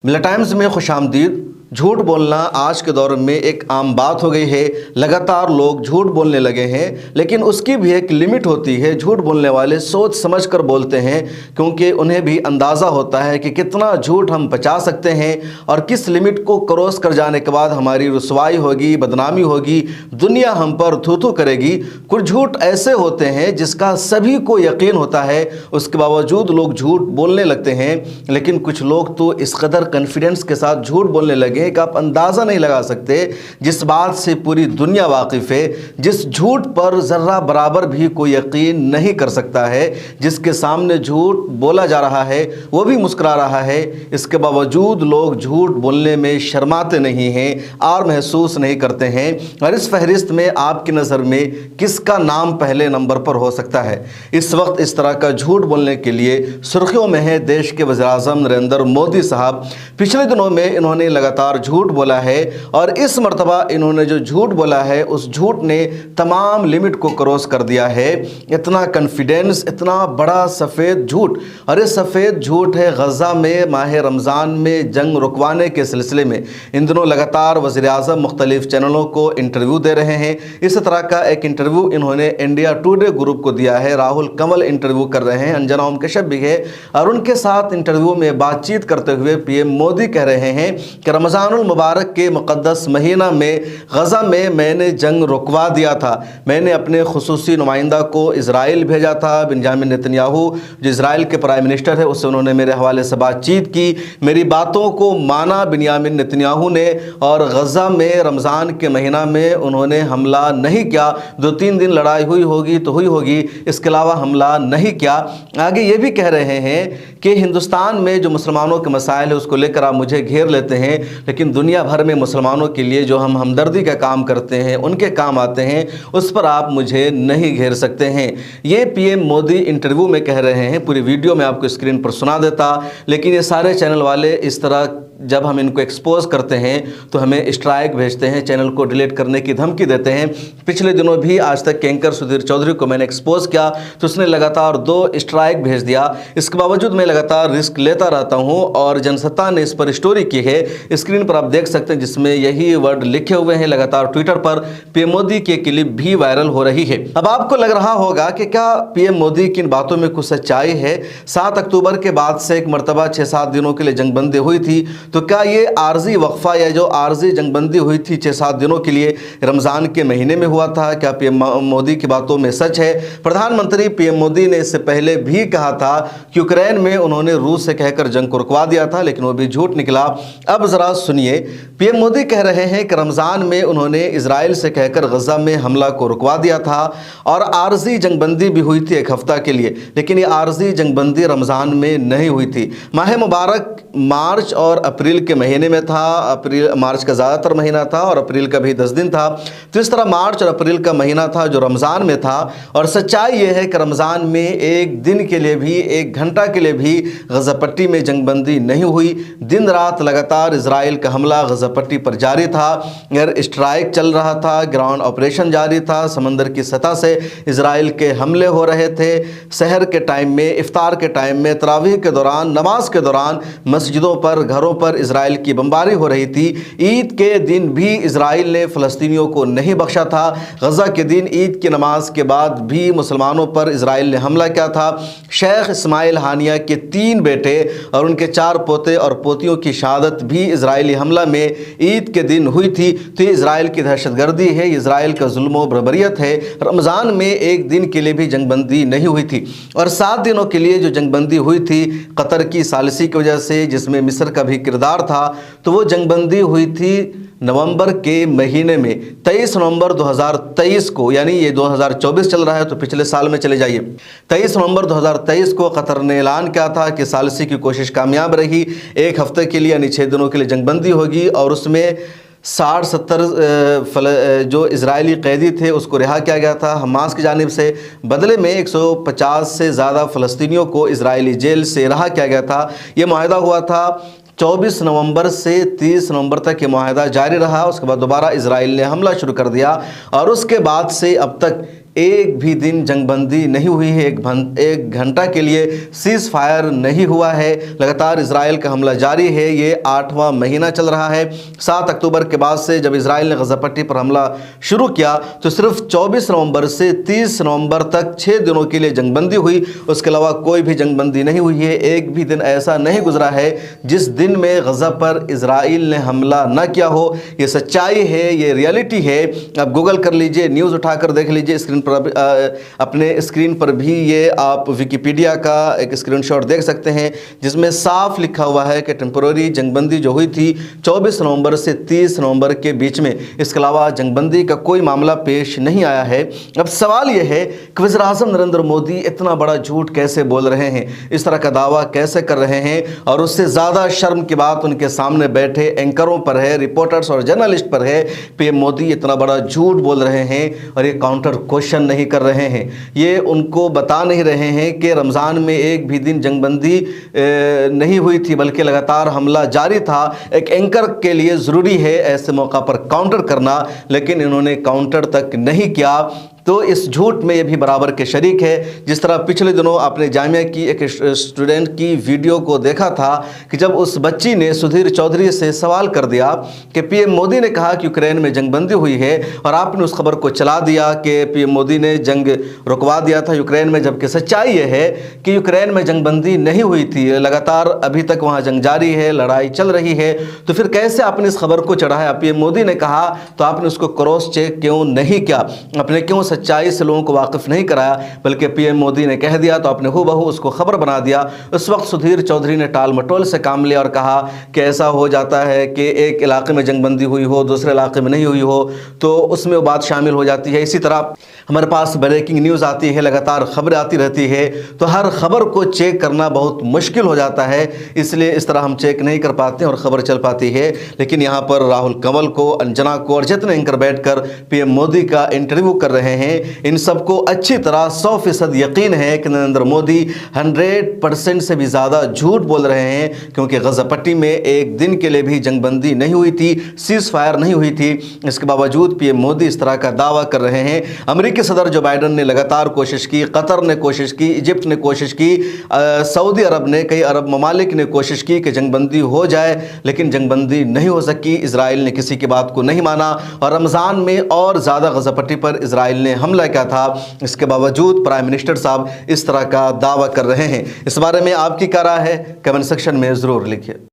मिला टाइम्स में खुश आमदीद। झूठ बोलना आज के दौर में एक आम बात हो गई है। लगातार लोग झूठ बोलने लगे हैं, लेकिन उसकी भी एक लिमिट होती है। झूठ बोलने वाले सोच समझ कर बोलते हैं, क्योंकि उन्हें भी अंदाज़ा होता है कि कितना झूठ हम बचा सकते हैं और किस लिमिट को क्रॉस कर जाने के बाद हमारी रुसवाई होगी, बदनामी होगी, दुनिया हम पर थू थू करेगी। कुछ झूठ ऐसे होते हैं जिसका सभी को यकीन होता है, उसके बावजूद लोग झूठ बोलने लगते हैं। लेकिन कुछ लोग तो इस कदर कॉन्फिडेंस के साथ झूठ बोलने लगे कि आप अंदाज़ा नहीं लगा सकते। जिस बात से पूरी दुनिया वाकिफ़ है, जिस झूठ पर ज़र्रा बराबर भी कोई यकीन नहीं कर सकता है, जिसके सामने झूठ बोला जा रहा है वो भी मुस्कुरा रहा है, इसके बावजूद लोग झूठ बोलने में शर्माते नहीं हैं और महसूस नहीं करते हैं। और इस फहरिस्त में आपकी नज़र में किसका नाम पहले नंबर पर हो सकता है? इस वक्त इस तरह का झूठ बोलने के लिए सुर्खियों में है देश के वज़ीर-ए-आज़म नरेंद्र मोदी साहब। पिछले दिनों में इन्होंने लगातार झूठ बोला है और इस मर्तबा इन्होंने जो झूठ बोला है उस झूठ ने तमाम लिमिट को क्रॉस कर दिया है। इतना कॉन्फिडेंस, इतना बड़ा सफ़ेद झूठ। और ये सफ़ेद झूठ है गज़ा में माह रमज़ान में जंग रुकवाने के सिलसिले में। इन दिनों लगातार वज़ीर-ए-आज़म मुख्तलिफ चैनलों को इंटरव्यू दे रहे हैं। इस तरह का एक इंटरव्यू इन्होंने इंडिया टुडे ग्रुप को दिया है। राहुल कंवल इंटरव्यू कर रहे हैं, अंजना ओम कश्यप भी है, और उनके साथ इंटरव्यू में बातचीत करते हुए पीएम मोदी कह रहे हैं कि रमज़ानुल मुबारक के मुक़द्दस महीना में गज़ा में मैंने जंग रुकवा दिया था। मैंने अपने खुसूसी नुमाइंदा को इज़राइल भेजा था। बेंजामिन नेतन्याहू जो इज़राइल के प्राइम मिनिस्टर है, उससे उन्होंने मेरे हवाले से बातचीत की, मेरी बातों को माना बेंजामिन नेतन्याहू ने, और गज़ा में रमज़ान के महीना में उन्होंने हमला नहीं किया। 2-3 दिन लड़ाई हुई होगी तो हुई होगी, इसके अलावा हमला नहीं किया। आगे ये भी कह रहे हैं कि हिंदुस्तान में जो मुसलमानों के मसाइल है उसको लेकर आप मुझे घेर लेते हैं, लेकिन दुनिया भर में मुसलमानों के लिए जो हम हमदर्दी का काम करते हैं, उनके काम आते हैं, उस पर आप मुझे नहीं घेर सकते हैं। ये पीएम मोदी इंटरव्यू में कह रहे हैं। पूरी वीडियो में आपको स्क्रीन पर सुना देता, लेकिन ये सारे चैनल वाले इस तरह जब हम इनको एक्सपोज करते हैं तो हमें स्ट्राइक भेजते हैं, चैनल को डिलीट करने की धमकी देते हैं। पिछले दिनों भी आज तक के एंकर सुधीर चौधरी को मैंने एक्सपोज किया तो उसने लगातार 2 स्ट्राइक भेज दिया। इसके बावजूद मैं लगातार रिस्क लेता रहता हूं और जनसत्ता ने इस पर स्टोरी की है, स्क्रीन पर आप देख सकते हैं, जिसमें यही वर्ड लिखे हुए हैं। लगातार ट्विटर पर पीएम मोदी की क्लिप भी वायरल हो रही है। अब आपको लग रहा होगा कि क्या पीएम मोदी की इन बातों में कुछ सच्चाई है? 7 अक्टूबर के बाद से एक मरतबा 6-7 दिनों के लिए जंगबंदी हुई थी, तो क्या ये आर्जी वक्फा या जो आर्जी जंगबंदी हुई थी 6-7 दिनों के लिए रमज़ान के महीने में हुआ था? क्या पीएम मोदी की बातों में सच है? प्रधानमंत्री पीएम मोदी ने इससे पहले भी कहा था कि यूक्रेन में उन्होंने रूस से कहकर जंग को रुकवा दिया था, लेकिन वो भी झूठ निकला। अब ज़रा सुनिए, पीएम मोदी कह रहे हैं कि रमज़ान में उन्होंने इजराइल से कहकर गज़ा में हमला को रुकवा दिया था और आर्जी जंगबंदी भी हुई थी 1 हफ्ता के लिए, लेकिन ये आर्जी जंगबंदी रमज़ान में नहीं हुई थी। माह मुबारक मार्च और अप्रैल के महीने में था। मार्च का ज़्यादातर महीना था और अप्रैल का भी 10 दिन था। तो इस तरह मार्च और अप्रैल का महीना था जो रमज़ान में था। और सच्चाई ये है कि रमज़ान में 1 दिन के लिए भी, 1 घंटा के लिए भी गज़ा पट्टी में जंगबंदी नहीं हुई। दिन रात लगातार इजराइल का हमला गज़ा पट्टी पर जारी था, एयर स्ट्राइक चल रहा था, ग्राउंड ऑपरेशन जारी था, समंदर की सतह से इजराइल के हमले हो रहे थे। सहर के टाइम में, इफ्तार के टाइम में, तरावीह के दौरान, नमाज के दौरान मस्जिदों पर, घरों पर इजराइल की बमबारी हो रही थी। ईद के दिन भी इजराइल ने फ़लस्तीनियों को नहीं बख्शा था। गज़ा के दिन ईद की नमाज के बाद भी मुसलमानों पर इजराइल ने हमला किया था। शेख इस्माइल हानिया के 3 बेटे और उनके 4 पोते और पोतियों की शहादत भी इजराइली हमला में ईद के दिन हुई थी। तो ये इजराइल की दहशतगर्दी है, इजराइल का जुल्म व बर्बरियत है। रमज़ान में 1 दिन के लिए भी जंगबंदी नहीं हुई थी और 7 दिनों के लिए जो जंगबंदी हुई थी कतर की सालिसी की वजह से, जिसमें मिस्र का भी किरदार था, तो वो जंगबंदी हुई थी नवंबर के महीने में 23 नवंबर 2023 को, यानी ये 2024 चल रहा है तो पिछले साल में चले जाइए। 23 नवंबर 2023 को कतर ने ऐलान किया था कि सालिसी की कोशिश कामयाब रही। 1 हफ्ते के लिए यानी 6 दिनों के लिए जंगबंदी होगी और उसमें 60-70 जो इजरायली कैदी थे उसको रिहा किया गया था हमास की जानिब से। बदले में 150 से ज़्यादा फ़लस्तीनियों को इजरायली जेल से रिहा किया गया था। ये माहिदा हुआ था 24 नवंबर से 30 नवंबर तक ये माहिदा जारी रहा। उसके बाद दोबारा इजराइल ने हमला शुरू कर दिया और उसके बाद से अब तक एक भी दिन जंग बंदी नहीं हुई है, एक घंटा के लिए सीज़ फायर नहीं हुआ है। लगातार इजराइल का हमला जारी है, ये 8वां महीना चल रहा है। 7 अक्टूबर के बाद से जब इजराइल ने गज़ा पट्टी पर हमला शुरू किया तो सिर्फ 24 नवंबर से 30 नवंबर तक 6 दिनों के लिए जंग बंदी हुई, उसके अलावा कोई भी जंग बंदी नहीं हुई है। एक भी दिन ऐसा नहीं गुजरा है जिस दिन में गज़ा पर इजराइल ने हमला न किया हो। ये सच्चाई है, ये रियलिटी है। आप गूगल कर लीजिए, न्यूज़ उठाकर देख लीजिए, स्क्रीन पर अपने स्क्रीन पर भी ये आप विकिपीडिया का एक स्क्रीनशॉट देख सकते हैं जिसमें साफ लिखा हुआ है कि टेम्पररी जंगबंदी जो हुई थी 24 नवंबर से 30 नवंबर के बीच में, इसके अलावा जंगबंदी का कोई मामला पेश नहीं आया है। अब सवाल यह है कि वज़ीर आज़म नरेंद्र मोदी इतना बड़ा झूठ कैसे बोल रहे हैं, इस तरह का दावा कैसे कर रहे हैं, और उससे ज़्यादा शर्म की बात उनके सामने बैठे एंकरों पर है, रिपोर्टर्स और जर्नलिस्ट पर है। पीएम मोदी इतना बड़ा झूठ बोल रहे हैं और ये काउंटर क्वेश्चन नहीं कर रहे हैं। ये उनको बता नहीं रहे हैं कि रमज़ान में एक भी दिन जंगबंदी नहीं हुई थी बल्कि लगातार हमला जारी था। एक एंकर के लिए ज़रूरी है ऐसे मौका पर काउंटर करना, लेकिन इन्होंने काउंटर तक नहीं किया। तो इस झूठ में ये भी बराबर के शरीक है। जिस तरह पिछले दिनों आपने जामिया की एक स्टूडेंट की वीडियो को देखा था कि जब उस बच्ची ने सुधीर चौधरी से सवाल कर दिया कि पीएम मोदी ने कहा कि यूक्रेन में जंगबंदी हुई है, और आपने उस खबर को चला दिया कि पीएम मोदी ने जंग रुकवा दिया था यूक्रेन में, जबकि सच्चाई ये है कि यूक्रेन में जंगबंदी नहीं हुई थी। लगातार अभी तक वहाँ जंग जारी है, लड़ाई चल रही है। तो फिर कैसे आपने इस खबर को चढ़ाया? पीएम मोदी ने कहा तो आपने उसको क्रॉस चेक क्यों नहीं किया? आपने क्यों सच्चाई से लोगों को वाकिफ़ नहीं कराया, बल्कि पीएम मोदी ने कह दिया तो आपने हूबहू उसको खबर बना दिया। उस वक्त सुधीर चौधरी ने टाल मटोल से काम लिया और कहा कि ऐसा हो जाता है कि एक इलाके में जंगबंदी हुई हो, दूसरे इलाके में नहीं हुई हो, तो उसमें वो बात शामिल हो जाती है। इसी तरह हमारे पास ब्रेकिंग न्यूज़ आती है, लगातार खबरें आती रहती है, तो हर खबर को चेक करना बहुत मुश्किल हो जाता है, इसलिए इस तरह हम चेक नहीं कर पाते और ख़बर चल पाती है। लेकिन यहाँ पर राहुल कंवल को, अंजना को और जितने एंकर बैठकर पीएम मोदी का इंटरव्यू कर रहे हैं, इन सबको अच्छी तरह 100% यकीन है कि नरेंद्र मोदी 100% से भी ज़्यादा झूठ बोल रहे हैं, क्योंकि गज़ा पट्टी में एक दिन के लिए भी जंगबंदी नहीं हुई थी, सीज़ फायर नहीं हुई थी। इसके बावजूद पीएम मोदी इस तरह का दावा कर रहे हैं। अमेरिकी सदर जो बाइडन ने लगातार कोशिश की, कतर ने कोशिश की, इजिप्ट ने कोशिश की, सऊदी अरब ने, कई अरब ममालिक ने कोशिश की कि जंगबंदी हो जाए, लेकिन जंगबंदी नहीं हो सकी। इजराइल ने किसी की बात को नहीं माना और रमज़ान में और ज़्यादा गज़ा पट्टी पर इजराइल ने हमला किया था। इसके बावजूद प्राइम मिनिस्टर साहब इस तरह का दावा कर रहे हैं। इस बारे में आपकी क्या राय है? कमेंट सेक्शन में ज़रूर लिखिए।